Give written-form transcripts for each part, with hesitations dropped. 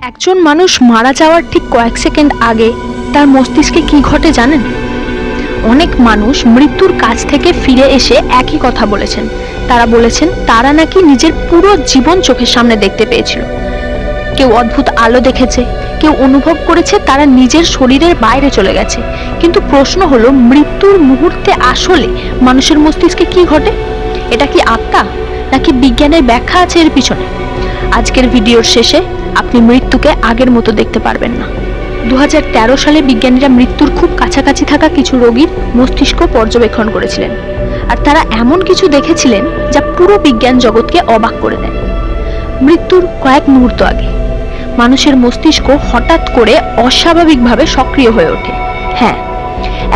একজন মানুষ মারা যাওয়ার ঠিক কয়েক সেকেন্ড আগে তার মস্তিষ্কে কি ঘটে জানেন? অনেক মানুষ মৃত্যুর কাছ থেকে ফিরে এসে একই কথা বলেছেন। তারা বলেছেন তারা নাকি নিজের পুরো জীবন চোখের সামনে দেখতে পেয়েছিল। কেউ অদ্ভুত আলো দেখেছে, কেউ অনুভব করেছে তারা নিজের শরীরের বাইরে চলে গেছে। কিন্তু প্রশ্ন হলো, মৃত্যুর মুহূর্তে আসলে মানুষের মস্তিষ্কে কি ঘটে? এটা কি আত্মা, নাকি বিজ্ঞানের ব্যাখ্যা আছে এর পিছনে? আজকের ভিডিওর শেষে আপনি মৃত্যুকে আগের মতো দেখতে পারবেন না। 2013 সালে বিজ্ঞানীরা মৃত্যুর খুব কাছাকাছি থাকা কিছু রোগীর মস্তিষ্ক পর্যবেক্ষণ করেছিলেন, আর তারা এমন কিছু দেখেছিলেন যা পুরো বিজ্ঞান জগৎকে অবাক করে দেয়। মৃত্যুর কয়েক মুহূর্ত আগে মানুষের মস্তিষ্ক হঠাৎ করে অস্বাভাবিকভাবে সক্রিয় হয়ে ওঠে। হ্যাঁ,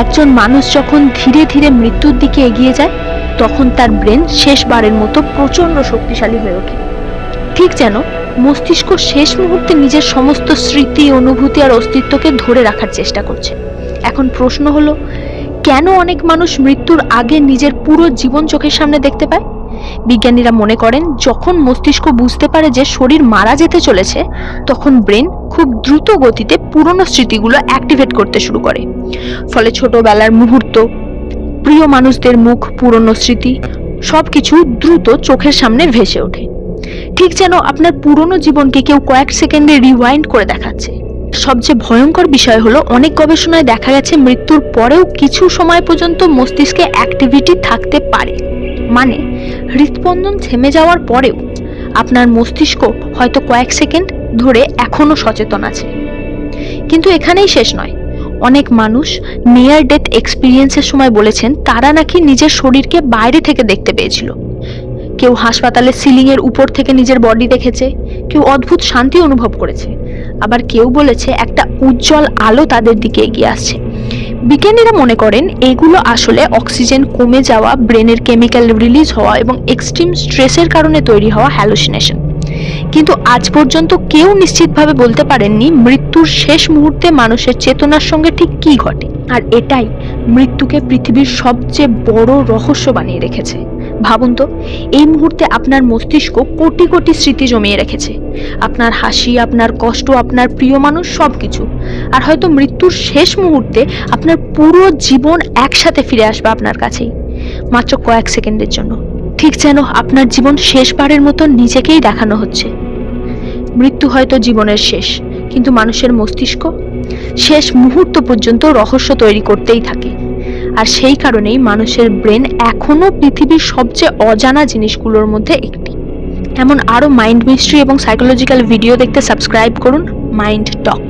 একজন মানুষ যখন ধীরে ধীরে মৃত্যুর দিকে এগিয়ে যায়, তখন তার ব্রেন শেষবারের মতো প্রচন্ড শক্তিশালী হয়ে ওঠে। ঠিক যেন মস্তিষ্ক শেষ মুহূর্তে নিজের সমস্ত স্মৃতি, অনুভূতি আর অস্তিত্বকে ধরে রাখার চেষ্টা করছে। এখন প্রশ্ন হলো, কেন অনেক মানুষ মৃত্যুর আগে নিজের পুরো জীবন চোখের সামনে দেখতে পায়? বিজ্ঞানীরা মনে করেন, যখন মস্তিষ্ক বুঝতে পারে যে শরীর মারা যেতে চলেছে, তখন ব্রেন খুব দ্রুত গতিতে পুরনো স্মৃতিগুলো অ্যাক্টিভেট করতে শুরু করে। ফলে ছোটবেলার মুহূর্ত, প্রিয় মানুষদের মুখ, পুরনো স্মৃতি সবকিছু দ্রুত চোখের সামনে ভেসে ওঠে। ঠিক যেন আপনার পুরনো জীবনকে কেউ কয়েক সেকেন্ডে রিওয়াইন্ড করে দেখাচ্ছে। সবচেয়ে ভয়ঙ্কর বিষয় হলো, অনেক গবেষণায় দেখা গেছে মৃত্যুর পরেও কিছু সময় পর্যন্ত মস্তিষ্কে অ্যাক্টিভিটি থাকতে পারে। মানে, হৃদস্পন্দন থেমে যাওয়ার পরেও আপনার মস্তিষ্ক হয়তো কয়েক সেকেন্ড ধরে এখনো সচেতন আছে। কিন্তু এখানেই শেষ নয়। অনেক মানুষ নিয়ার ডেথ এক্সপিরিয়েন্সের সময় বলেছেন তারা নাকি নিজের শরীরকে বাইরে থেকে দেখতে পেয়েছিল। কেউ হাসপাতালের সিলিং এর উপর থেকে নিজের বডি দেখেছে, কেউ অদ্ভুত শান্তি অনুভব করেছে, আবার কেউ বলেছে একটা উজ্জ্বল আলো তাদের দিকে এগিয়ে আসছে। বিজ্ঞানীরা মনে করেন এগুলো আসলে অক্সিজেন কমে যাওয়া, ব্রেনের কেমিক্যাল রিলিজ হওয়া এবং এক্সট্রিম স্ট্রেসের কারণে তৈরি হওয়া হ্যালুসিনেশন। কিন্তু আজ পর্যন্ত কেউ নিশ্চিতভাবে বলতে পারেননি মৃত্যুর শেষ মুহূর্তে মানুষের চেতনার সঙ্গে ঠিক কী ঘটে। আর এটাই মৃত্যুকে পৃথিবীর সবচেয়ে বড় রহস্য বানিয়ে রেখেছে। ভাবুন তো, এই মুহূর্তে আপনার মস্তিষ্ক কোটি কোটি স্মৃতি জমিয়ে রেখেছে, আপনার হাসি, আপনার কষ্ট, আপনার প্রিয় মানুষ, সবকিছু। আর হয়তো মৃত্যুর শেষ মুহূর্তে আপনার পুরো জীবন একসাথে ফিরে আসবে আপনার কাছেই, মাত্র কয়েক সেকেন্ডের জন্য। ঠিক যেন আপনার জীবন শেষবারের মতো নিজেকেই দেখানো হচ্ছে। মৃত্যু হয়তো জীবনের শেষ, কিন্তু মানুষের মস্তিষ্ক শেষ মুহূর্ত পর্যন্ত রহস্য তৈরি করতেই থাকে। আর সেই কারণেই মানুষের ব্রেন এখনো পৃথিবীর সবচেয়ে অজানা জিনিসগুলোর মধ্যে একটি। এমন আরো মাইন্ড মিস্ট্রি এবং সাইকোলজিক্যাল ভিডিও দেখতে সাবস্ক্রাইব করুন মাইন্ড টক।